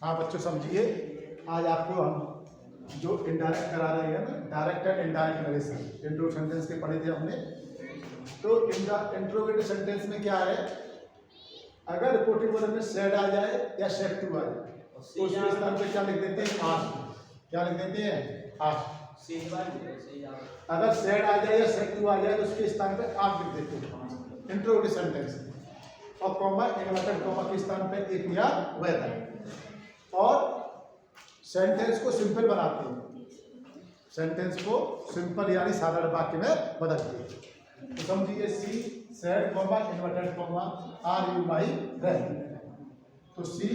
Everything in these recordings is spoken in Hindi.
हाँ बच्चों समझिए, आज आपको हम जो इनडायरेक्ट करा रहे हैं ना, direct and indirect narration, intro sentence के पढ़े थे हमने। तो इंट्रोगेटिव सेंटेंस में क्या है, अगर रिपोर्टिंग वर्ब में सेड आ जाए या सेड टू आ जाए तो उसके स्थान पे क्या लिख देते हैं, आस्क्ड। क्या लिख देते हैं, आस्क्ड। अगर सेड आ जाए या सेड टू आ जाए तो उसके स्थान पे आस्क्ड लिख देते हैं इंट्रोगेटिव सेंटेंस। और कॉमा इन्वर्टेड कॉमा के स्थान पे एक या वेदर। और सेंटेंस को सिंपल बनाते हैं, सेंटेंस को सिंपल यानी साधारण वाक्य में बदलते हैं। तो समझिए, she said comma inverted comma are you my friend. तो सी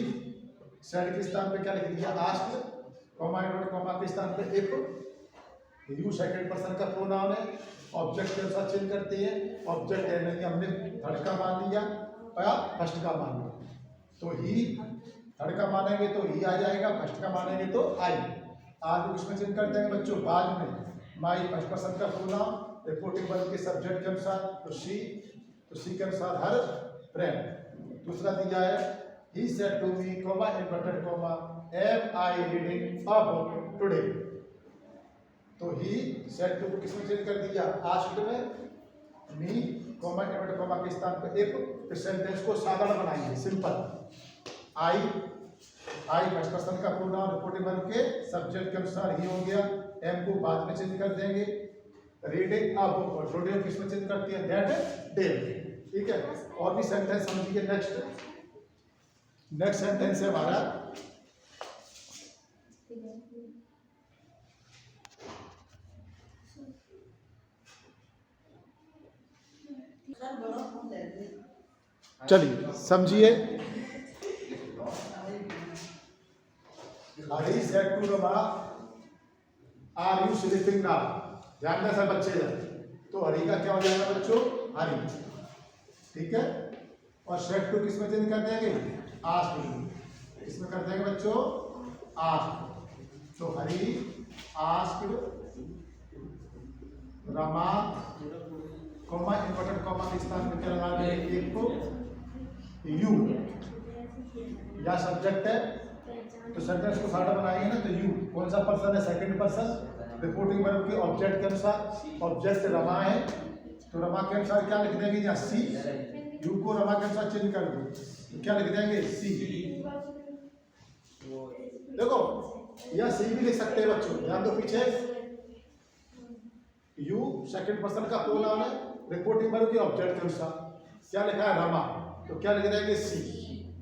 सेड के स्थान पे क्या लिख दिया, आस्क्ड, कॉमा इन्वर्टेड कॉमा के स्थान पे इफ। यू सेकंड पर्सन का प्रोनाउन है, ऑब्जेक्ट के अनुसार चेंज करते हैं। ऑब्जेक्ट है नहीं, हमने थर्ड का मान लिया या फर्स्ट का मान लिया। तो ही थर्ड का मानेंगे तो ही आ जाएगा, फर्स्ट का मानेंगे तो आई। आज उसमें चेंज कर देंगे बच्चों बाद में। माई फर्स्ट पर्सन का प्रोनाउन, रिपोर्टिंग वर्ब के सब्जेक्ट के अनुसार तो सी के अनुसार हर फ्रेंड। दूसरा दिया है, he said to me comma inverted comma am I reading a book today. तो ही सेड टू को किसमें चेंज कर दिया, आस्क्ड में। मी कॉमा इन्वर्टेड कॉमा के स्थान पर इफ। सेंटेंस को साधारण बनाएंगे, सिंपल। आई फर्स्ट पर्सन का प्रोनाउन, रिपोर्टिंग वर्ब के सब्जेक्ट के अनुसार ही हो गया। एम को बाद में चेंज कर देंगे। रीडिंग अ बुक और टुडे किसमें चेंज करती है, दैट डे। ठीक है। और भी सेंटेंस समझिए। नेक्स्ट सेंटेंस है हमारा, चलिए समझिए। Hari said to Rama are you sleeping now. ध्यान दें सब बच्चे। तो हरी का क्या हो जाएगा बच्चों, हरी। ठीक है। और सेड टू किसमें चेंज कर देंगे, आस्क्ड। इसमें कर देंगे बच्चों आस्क्ड। तो Hari asked Rama comma inverted comma के स्थान में क्या लगा देंगे, एक को यू। या सब्जेक्ट है तो सेंटेंस को साधा बनाएंगे ना, तो यू कौन सा पर्सन है, सेकंड पर्सन। रिपोर्टिंग वर्ब के ऑब्जेक्ट के अनुसार, ऑब्जेक्ट रमा है तो रमा के अनुसार क्या लिख देंगे, या सी। यू को रमा के अनुसार चेंज कर दो तो क्या लिख देंगे, सी। देखो या सी भी लिख सकते हैं बच्चों, ध्यान दो पीछे। यू सेकंड पर्सन का प्रोनाउन है, रिपोर्टिंग वर्ब के ऑब्जेक्ट के अनुसार क्या लिखा है, रमा। तो क्या लिख देंगे, सी।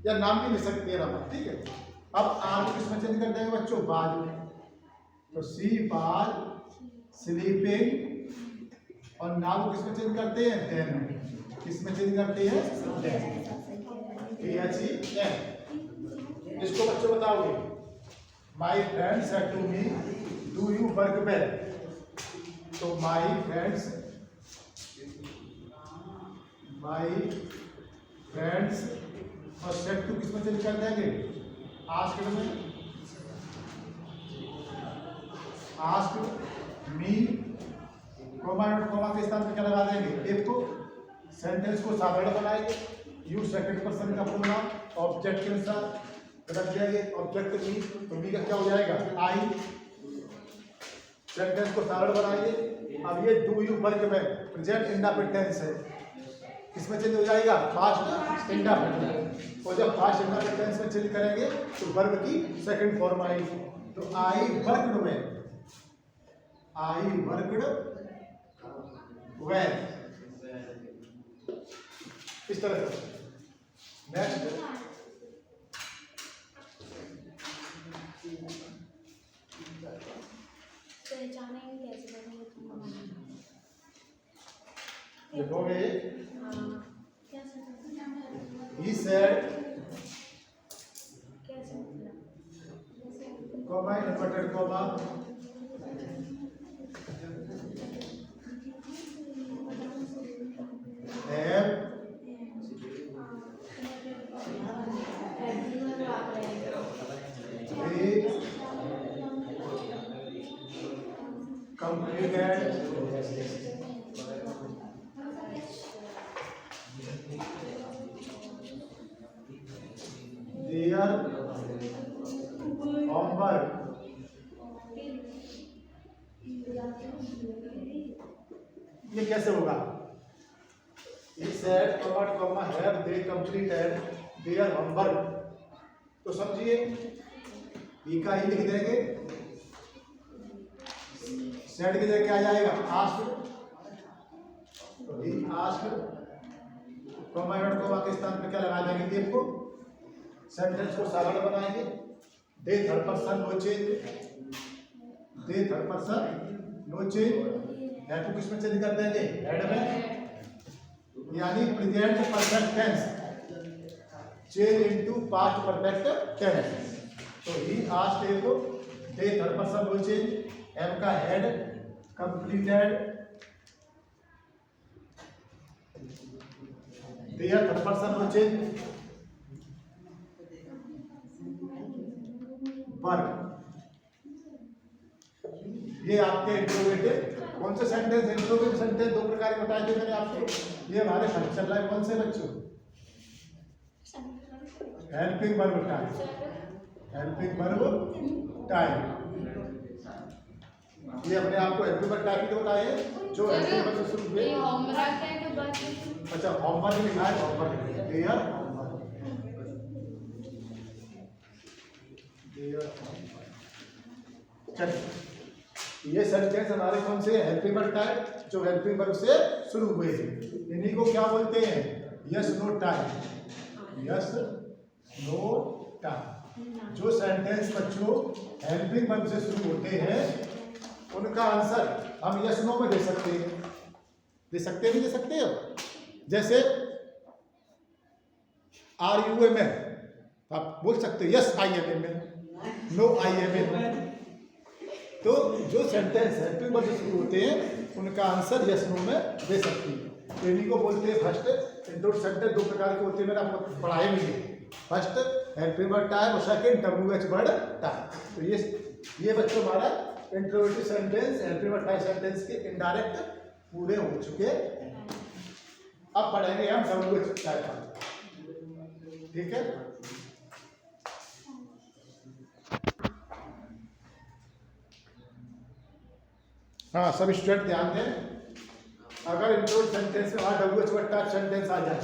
या नाम भी लिख सकते हैं रमा। ठीक है। अब आर को किसमें चेंज कर देंगे बच्चों, बाज में। तो सी बाज स्लीपिंग। और नाउ को किसमें चेंज करते हैं, देन। किसमें चेंज करते हैं, देन। इसको बच्चों बताओगे, my friend said to me do you work well. तो माई फ्रेंड्स और सेड टू किसमें चेंज कर देंगे, आस्क्ड में। आस्क्ड मी कॉमा के स्थान पे क्या लगा देंगे, इफ को। सेंटेंस को साधारण बनाएंगे। यू सेकंड पर्सन का प्रोनाउन, ऑब्जेक्ट के अनुसार रख देंगे, ऑब्जेक्ट मी। तो मी का क्या हो जाएगा, आई। सेंटेंस को साधारण बनाएंगे। अब ये डू यू वर्क में प्रेजेंट इंडेफिनिट टेंस है, किसमें चेंज हो जाएगा, पास्ट इंडेफिनिट। और जब पास्ट इंडेफिनिट टेंस में चेंज करेंगे तो वर्ब की सेकंड फॉर्म आएगी। तो आई वर्कड में, आई वर्कड वेल, इस तरह से। नेक्स्ट लिखोगे, he said comma inverted comma have completed their homework. ये कैसे होगा? He said, have they completed their homework? तो समझिए, ई का ही लिख देंगे, सेड की जगह क्या आ जाएगा? आस्क्ड। तो he asked, comma dot comma के स्थान पे क्या लगा देंगे? देव को। सेंटेंस को सरल बनाएंगे। The third person no change, the third person no change, या तो किसमें चेंज कर देंगे? हेड में, यानी present perfect tense change into past perfect tense. तो ही आस्क्ड ए को the third person no change, am का head completed, there third person no change, work. ये आपके इंट्रोगेटिव कौन से सेंटेंस? इंट्रोगेटिव सेंटेंस दो प्रकार के बताए थे मैंने आपको। ये हमारे चल रहा है कौन से बच्चों? Helping verb time, helping verb time. ये अपने आप को हेल्पिंग वर्ब टाइम तो बताए हैं जो हेल्पिंग वर्ब से शुरू हुए। होमवर्क है तो बस। अच्छा, होमवर्क लिखा है, होमवर्क देयर होमवर्क, देयर। चलिए, ये सेंटेंस हमारे कौन से? हेल्पिंग वर्ब टाइप, जो हेल्पिंग वर्ब से शुरू हुए हैं। इन्हीं को क्या बोलते हैं? Yes no time, yes no time. जो सेंटेंस बच्चों हेल्पिंग वर्ब से शुरू होते हैं उनका आंसर हम यस नो में दे सकते हैं। दे सकते नहीं दे सकते हो? जैसे आर यू एम एन, आप बोल सकते हो yes I am an, no I am an. तो जो सेंटेंस हेल्पिंग वर्ब से शुरू होते हैं उनका आंसर यस नो में दे सकती है। तो इन्हीं को बोलते हैं फर्स्ट इंट्रोड सेंटेंस। दो प्रकार के होते हैं, मैंने आपको पढ़ाए भी है। फर्स्ट हेल्पिंग वर्ब टाइप और सेकंड WH वर्ब टाइप। तो ये बच्चों हमारा interrogative sentence, helping verb type sentence के इनडायरेक्ट पूरे हो चुके हैं। अब पढ़ेंगे हम WH टाइप, ठीक है? हाँ, सब स्टूडेंट ध्यान दें। अगर इंट्रोड सेंटेंस में वहाँ WH वर्ब टाइप सेंटेंस आ जाए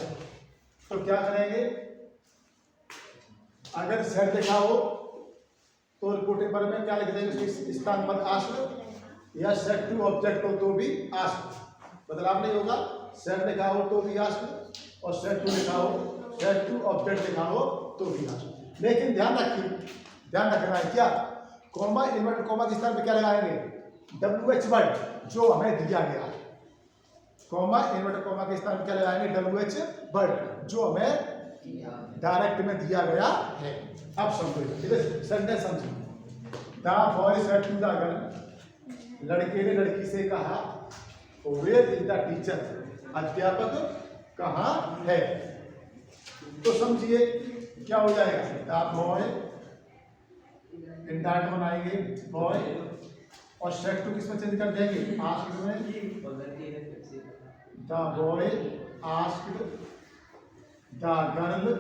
तो क्या करेंगे? अगर सेट लिखा हो तो रिपोर्टिंग पर में क्या लिख देंगे? उसके स्थान पर आस्क्ड, या सेट टू ऑब्जेक्ट हो तो भी आस्क्ड, बदलाव नहीं होगा। सेट लिखा हो तो भी आस्क्ड, और सेट टू लिखा हो, सेट टू ऑब्जेक्ट लिखा हो तो भी आस्क्ड। लेकिन ध्यान रखिए, ध्यान रखना है क्या? कॉमा, इन्वर्टेड कॉमा के स्थान पर क्या लगाएंगे? WH वर्ड जो हमें दिया गया है। कॉमा, इन्वर्टेड कॉमा के स्थान पर क्या लगाएंगे? WH वर्ड जो हमें डायरेक्ट में दिया गया है। अब समझो, सेंटेंस समझो। The boy said to the girl, लड़के ने लड़की से कहा, वेयर इज द टीचर, अध्यापक कहाँ है? तो समझिए क्या हो जाएगा? द बॉय इंडायरेक्ट बनाएंगे बॉय, और सेड टू किसमें चेंज कर देंगे? आस्क्ड में। The boy asked the girl,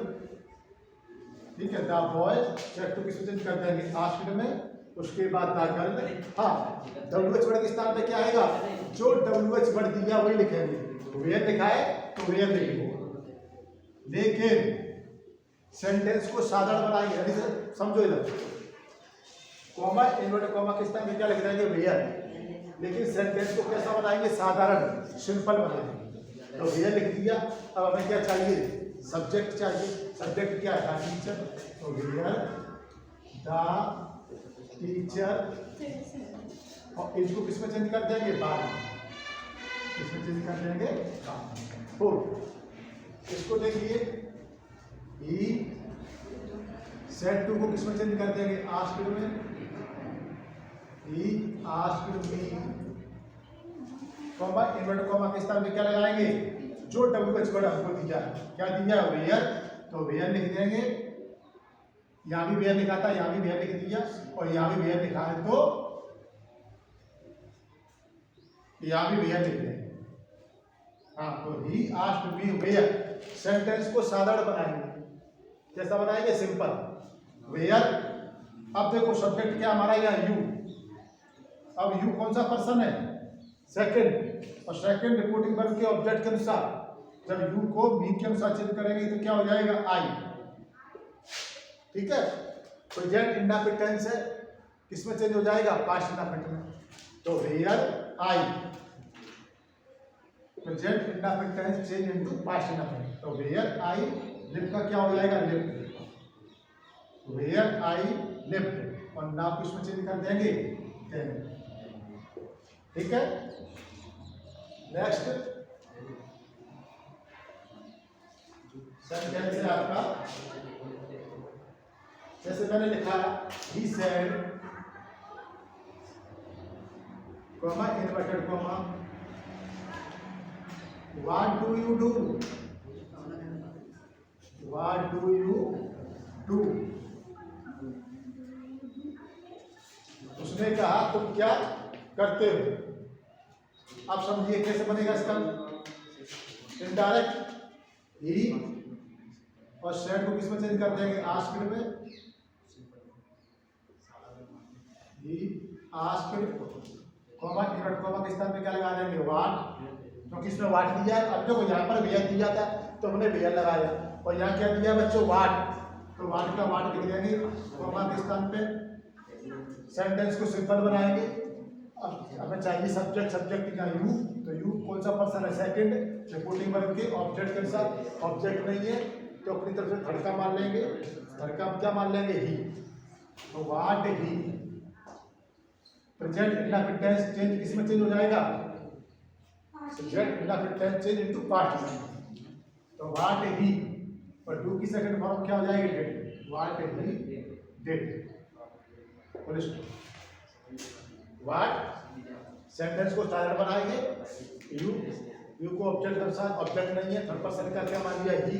ठीक है? द बॉय सेड टू किसमें चेंज कर देंगे? आस्क्ड में। उसके बाद द गर्ल, हाँ, WH वर्ड के स्थान पे क्या आएगा? जो WH वर्ड दिया वही लिखेंगे। वेयर लिखा है तो वेयर लिखेंगे, लेकिन सेंटेंस को साधारण बनाएंगे। यानी समझो इधर, कॉमा, इन्वर्टेड कॉमा के स्थान पे क्या लिख देंगे? वेयर। लेकिन सेंटेंस को कैसा बनाएंगे? साधारण, सिंपल बनाएंगे। तो वेयर लिख दिया। अब हमें क्या चाहिए? सब्जेक्ट चाहिए। सब्जेक्ट क्या है? टीचर। तो वेयर द टीचर, और इसको किसमें चेंज कर देंगे? बाद में। किसमें चेंज कर देंगे? तो इसको देखिए, ही सेड टू को किसमें चेंज कर देंगे? आस्क्ड में। ही आस्क्ड मी, कॉमा, इन्वर्टेड कॉमा के स्थान पे क्या लगाएंगे? जो WH वर्ड हमको दिया है। क्या दिया है? वेयर। तो वेयर लिख देंगे। यहाँ भी वेयर लिखा था, यहाँ भी वेयर लिख दिया, और यहाँ भी वेयर लिखा है तो यहाँ भी वेयर लिख देंगे। हाँ, तो he asked me where sentence को साधारण बनाएंगे। कैसा बनाएंगे? सिंपल। वेयर। अब देखो सब्जेक्ट क्या हमारा यहाँ यू। अब यू कौन सा पर्सन है? सेकंड। और सेकंड रिपोर्टिंग वर्ब के ऑब्जेक्ट के अनुसार जब यू को मी के अनुसार चेंज करेंगे तो क्या हो जाएगा? आई। ठीक है। प्रेजेंट इंडेफिनिट टेंस है, किसमें चेंज हो जाएगा? पास्ट इंडेफिनिट में। तो where I present indefinite tense change into past indefinite. तो वेयर आई लिफ्ट का क्या हो जाएगा? लिफ्ट। वेयर आई लिफ्ट और नाउ किसमें चेंज कर देंगे? देन। ठीक है। नेक्स्ट सेंटेंस है आपका, जैसे मैंने लिखा he said comma inverted comma what do you do? What do you do? उसने कहा तुम क्या करते हो? आप समझिए कैसे बनेगा इसका इनडायरेक्ट। ही और सेड को किसमें चेंज कर देंगे? आस्क्ड में। He asked comma invert comma के स्थान पे क्या लगा देंगे? व्हाट, क्योंकि इसमें व्हाट दिया है। अब देखो यहाँ पर वेयर दिया था तो हमने वेयर लगाया और यहाँ क्या दिया बच्चों? व्हाट। तो व्हाट का व्हाट लिख देंगे कॉमा के स्थान पे। सेंटेंस को सिंपल बनाएंगे। अब हमें चाहिए सब्जेक्ट, सब्जेक्ट का यू, तो यू कौन सा पर्सन है? सेकंड रिपोर्टिंग वर्ब के ऑब्जेक्ट के साथ। ऑब्जेक्ट नहीं है तो अपनी तरफ से थर्ड का मान लेंगे। थर्ड का क्या मान लेंगे? ही। तो what he present indefinite tense change किसमें चेंज हो जाएगा? Present indefinite tense change into past में। तो व्हाट ही और डू की सेकंड फॉर्म क्या हो जाएगी? Did. What he did. What sentence को स्टाइल बनाएंगे। यू को ऑब्जेक्ट के अनुसार, ऑब्जेक्ट नहीं है थर्ड पर्सन का क्या मान लिया? ही।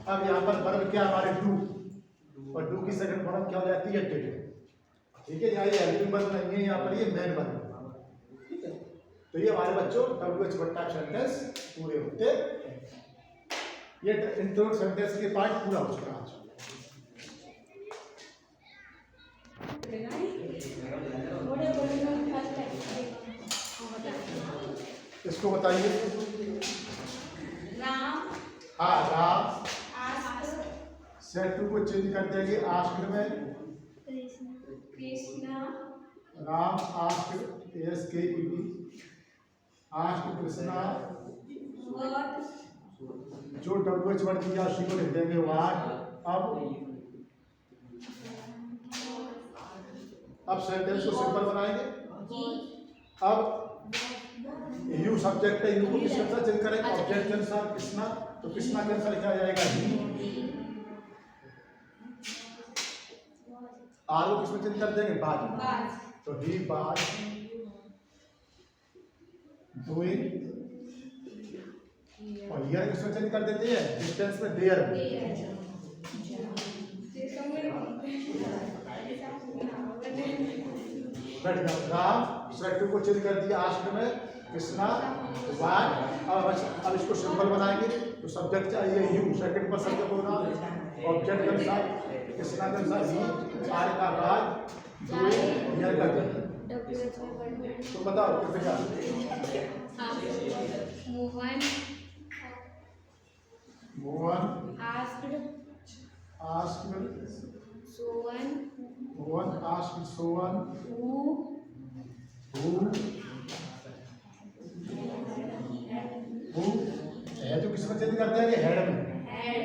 अब यहाँ पर वर्ब क्या हमारे? डू और डू की सेकंड फॉर्म क्या हो जाती है? डिड। ठीक है। यहाँ ये हेल्पिंग वर्ब नहीं है, यहाँ पर ये मेन वर्ब। ठीक है। तो ये हमारे बच्चों WH बट्टा सेंटेंस पूरे होते हैं। ये इंट्रोड सेंटेंस के पार्ट पूरा हो चुका आज। इसको बताइए। राम। हाँ, राम। आस्क्ड सेड टू को चेंज कर देंगे आस्क्ड में। Krishna. Ram asked ASKED asked Krishna. What. जो WH वर्ड दिया उसी को लिख देंगे व्हाट। अब सेंटेंस को सिंपल बनाएंगे। अब यू सब्जेक्ट है, यू को किस अनुसार चेंज करेंगे? ऑब्जेक्ट के अनुसार। कृष्णा, तो कृष्णा के अनुसार लिखा जाएगा ही। आर को किसमें चेंज कर देंगे? बाज। तो ही बाज डूइंग और हियर किसमें चेंज कर देते हैं? डिस्टेंस में देयर। राम सेड को चेंज कर दिया आस्क्ड में। कृष्णा व्हाट। अब इसको सिंपल बनाएंगे तो सब्जेक्ट चाहिए यू, सेकंड पर्सन का प्रोनाउन, ऑब्जेक्ट के अनुसार कृष्णा के अनुसार ही, आर का बाद, हियर का देयर। तो बताओ कैसे क्या? Mohan. Mohan asked Sovan. Mohan asked Sovan. Who है जो किसमें चेंज करते हैं? हेड में।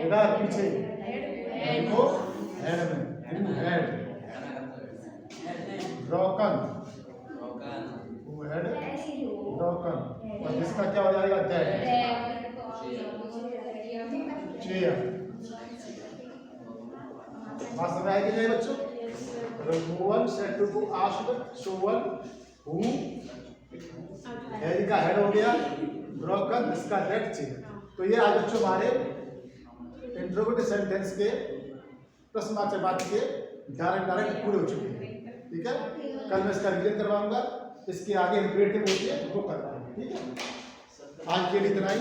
इधर पीछे हेड को हेड में। Who had broken. Who had broken और जिसका क्या हो जाएगा? दैट। चेयर। बात समझ आएगी नहीं बच्चों? Mohan said to asked Sovan who had का हेड हो गया, ब्रोकन जिसका डेड चेयर। तो ये आज बच्चों हमारे इंट्रोगेटिव सेंटेंस के प्रश्नवाचक वाक्य के डायरेक्ट पूरे हो चुके हैं। ठीक है। कल मैं इसका रिवीजन करवाऊंगा। इसके आगे इंपरेटिव होती है वो करना है। ठीक है, आज के लिए इतना ही।